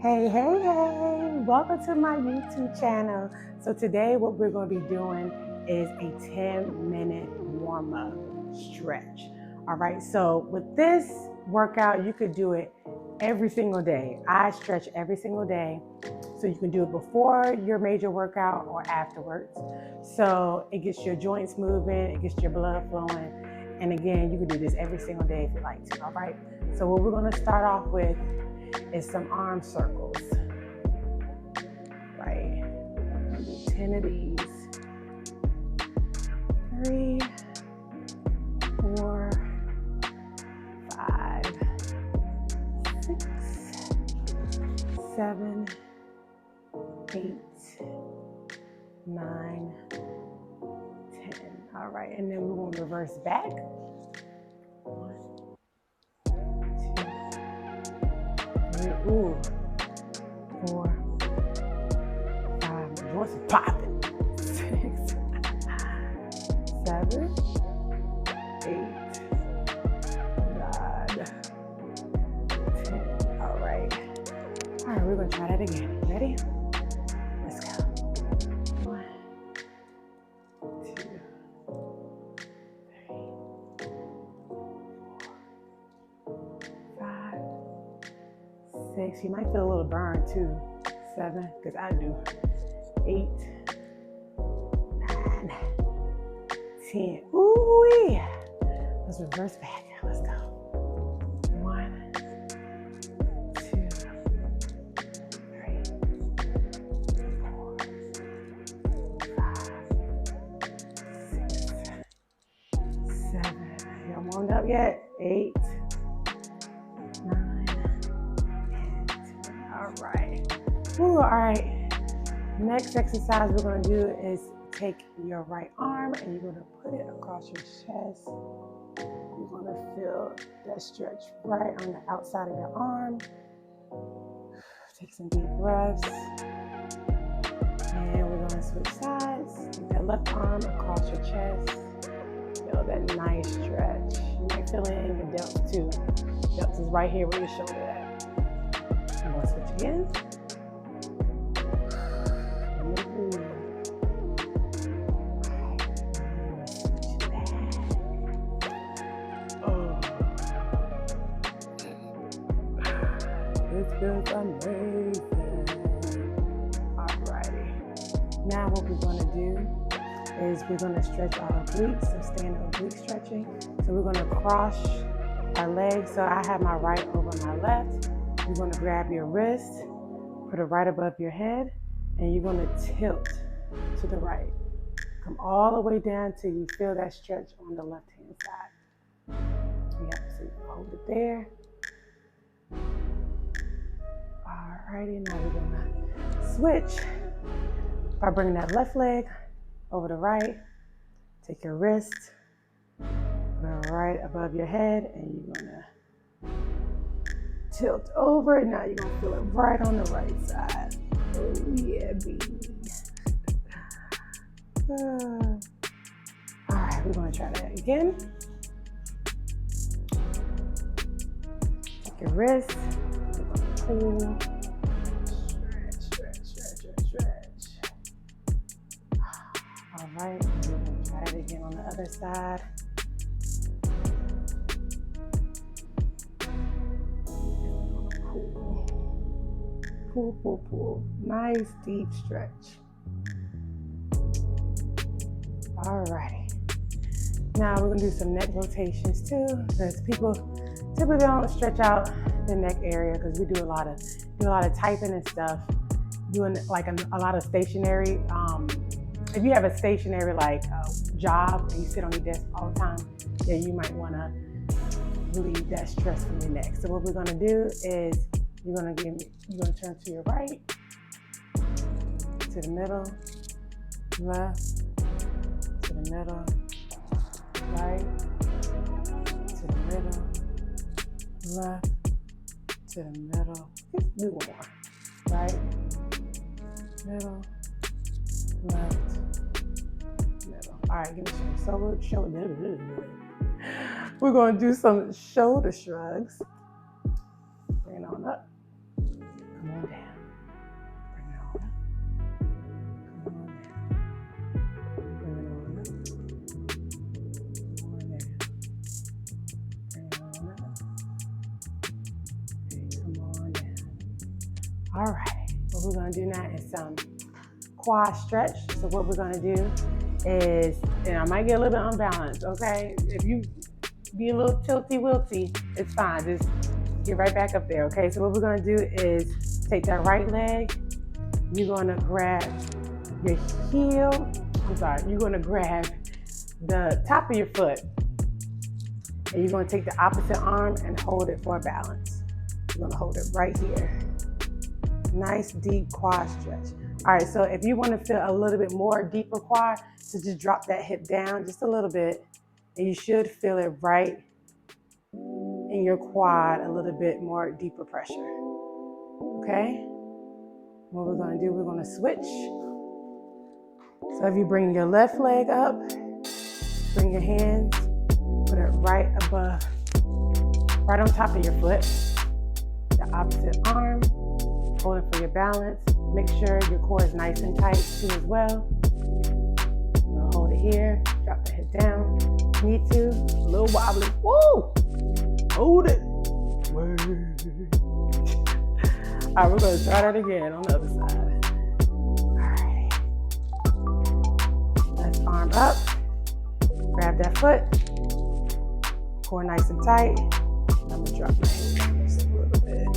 Hey, welcome to my YouTube channel. So today what we're going to be doing is a 10-minute warm-up stretch. All right, so with this workout, you could do it every single day. I stretch every single day. So you can do it before your major workout or afterwards. So it gets your joints moving, it gets your blood flowing. And again, you can do this every single day if you like to, all right? So what we're going to start off with is some arm circles, right? I'm gonna do 10 of these. 3, 4, 5, 6, 7, 8, 9, 10. All right, and then we're gonna reverse back. 1, 2, 3, 4, 5, joints are popping. 6, 7, 8, 9, 10. All right, we're gonna try that again. Ready? Let's go. 1, 2, 3, 4, 5, 6. You might feel a little burn too. 7, because I do. 8, 9, 10. Ooh-wee. Let's reverse back. Let's go. 1, 2, 3, 4, 5, 6, 7. You haven't warmed up yet? 8, 9, 10. All right. Ooh, all right. Next exercise we're going to do is take your right arm and you're going to put it across your chest. You're going to feel that stretch right on the outside of your arm. Take some deep breaths. And we're going to switch sides. Take that left arm across your chest. Feel that nice stretch. You might feel it in your delts too. Delts is right here where your shoulder at. I'm going to switch again. This feels amazing. Alrighty. Now what we're going to do is we're going to stretch our obliques, so standing oblique stretching. So we're going to cross our legs. So I have my right over my left. You're going to grab your wrist, put it right above your head, and you're going to tilt to the right. Come all the way down till you feel that stretch on the left-hand side. Yep, so you hold it there. Alrighty, now we're gonna switch by bringing that left leg over the right. Take your wrist, put it right above your head, and you're gonna tilt over. Now you're gonna feel it right on the right side. Oh yeah, baby. All right, we're gonna try that again. Take your wrist, you're gonna pull. Stretch. All right, we're gonna try it again on the other side. Pull. Nice deep stretch. All right. Now we're gonna do some neck rotations too, because people typically don't stretch out the neck area because we do a lot of typing and stuff. Doing like a lot of stationary. If you have a stationary job and you sit on your desk all the time, then you might want to relieve that stress from your neck. So what we're gonna do is you're gonna turn to your right, to the middle, left, to the middle, right, to the middle, left, to the middle. Just do one more. Right, middle, left, middle. All right, give me some shoulder. We're going to do some shoulder shrugs. Bring it on up. Come on down. Bring it on up. Come on down. Bring it on up. Come on down. Bring it on up. Okay, come on down. All right. What we're going to do now is some quad stretch. So what we're going to do is, and I might get a little bit unbalanced, okay? If you be a little tilty-wilty, it's fine. Just get right back up there, okay? So what we're gonna do is take that right leg. You're gonna grab your heel. You're gonna grab the top of your foot. And you're gonna take the opposite arm and hold it for a balance. You're gonna hold it right here. Nice deep quad stretch. All right, so if you wanna feel a little bit more deeper quad, so just drop that hip down just a little bit. And you should feel it right in your quad, a little bit more deeper pressure. Okay? What we're gonna do, we're gonna switch. So if you bring your left leg up, bring your hands, put it right above, right on top of your foot. The opposite arm, hold it for your balance. Make sure your core is nice and tight too as well. You're gonna hold it here, drop the head down. Need to, a little wobbly. Woo! Hold it. Word. All right, we're gonna try that again on the other side. All right. Left arm up. Grab that foot. Core nice and tight. I'm gonna drop my hands down just a little bit.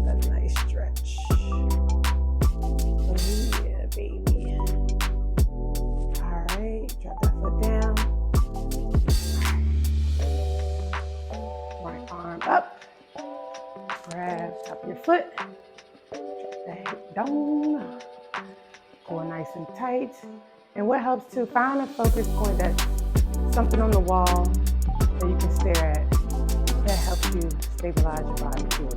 That's a nice stretch. Oh yeah, baby. All right, drop that foot down. Up, grab top of your foot, drop that hip down, core nice and tight. And what helps to find a focus point that's something on the wall that you can stare at. That helps you stabilize your body too.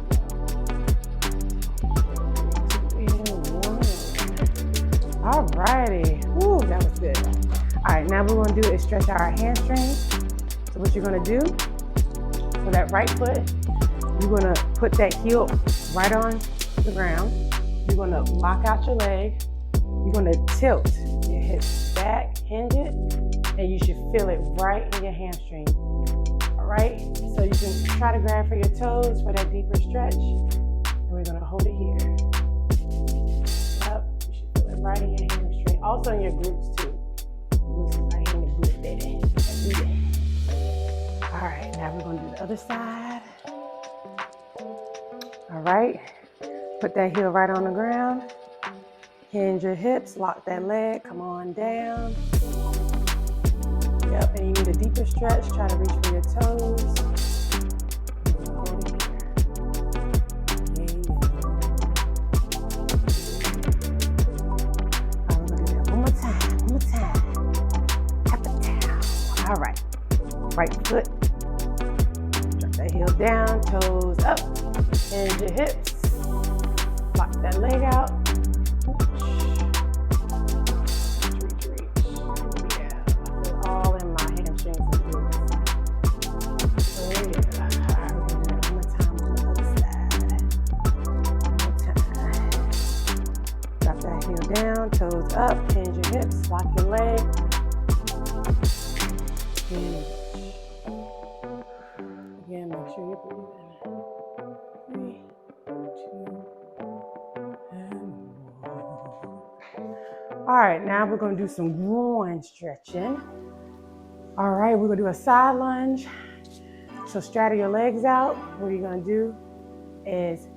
All righty, woo, that was good. All right, now what we're gonna do is stretch out our hamstrings. So what you're gonna do, for that right foot, you're gonna put that heel right on the ground. You're gonna lock out your leg. You're gonna tilt your hips back, hinge it, and you should feel it right in your hamstring. All right? So you can try to grab for your toes for that deeper stretch. And we're gonna hold it here. Yep, you should feel it right in your hamstring. Also in your glutes too. Glutes right in the glute there. All right, now we're gonna do the other side. All right, put that heel right on the ground. Hinge your hips, lock that leg, come on down. Yep, and you need a deeper stretch. Try to reach for your toes. Hold it here. All right, we're gonna do that one more time. Tap it down. All right, right foot. Heel down, toes up, hinge your hips, lock that leg out, reach, yeah, feel all in my hamstrings and glutes. Oh yeah, all right, we're gonna do it one more time on the other side. One more time. Drop that heel down, toes up, hinge your hips, lock your leg, hinge. Again, make sure you're breathing. 3, 2, and 1. All right, now we're gonna do some groin stretching. All right, we're gonna do a side lunge. So straddle your legs out. What you're gonna do is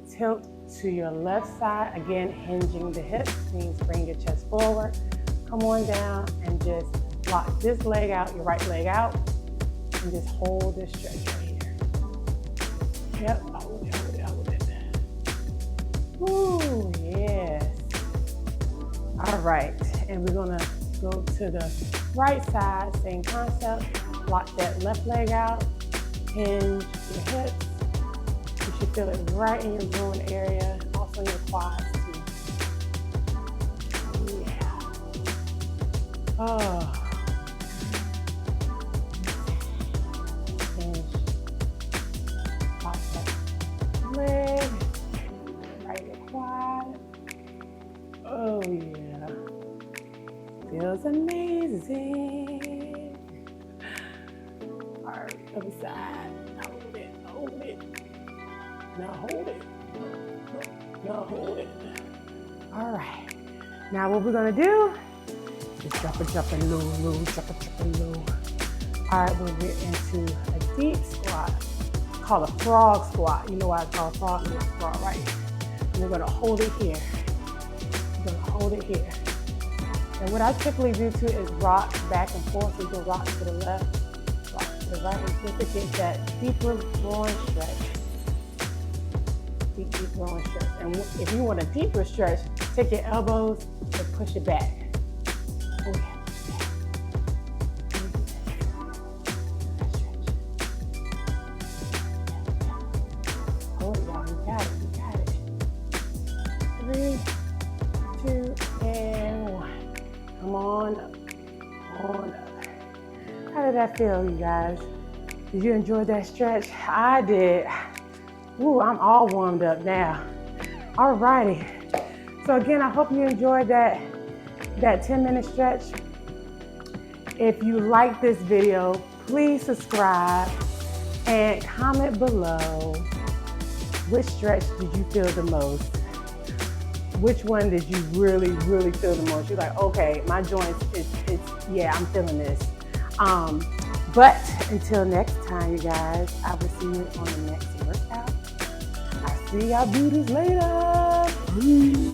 tilt to your left side. Again, hinging the hips means bring your chest forward. Come on down and just lock this leg out, your right leg out, and just hold this stretch right here. Yep, hold it. Ooh, yes. All right, and we're gonna go to the right side, same concept. Lock that left leg out, hinge your hips. You should feel it right in your groin area, also in your quads too. Yeah. Oh. Hinge. Lock that leg. Oh yeah. Feels amazing. All right, other side. Hold it, hold it. Now hold it. Now hold it. All right. Now what we're gonna do is jump and low, jump and low. All right, we'll get into a deep squat. It's called a frog squat. You know why it's called frog squat, right? And we're gonna hold it here. We're gonna hold it here. And what I typically do too is rock back and forth. So you can rock to the left, rock to the right, and just to get that deeper groin stretch. Deep groin stretch. And if you want a deeper stretch, take your elbows and push it back. Oh yeah. Hold it, y'all. You got it. You got it. 3, 2, and 1. Come on up. On up. How did that feel, you guys? Did you enjoy that stretch? I did. Ooh, I'm all warmed up now. All righty. So again, I hope you enjoyed that 10-minute stretch. If you like this video, please subscribe and comment below which stretch did you feel the most? Which one did you really, really feel the most? You're like, okay, my joints, yeah, I'm feeling this. But until next time, you guys, I will see you on the next workout. I'll see y'all beauties later.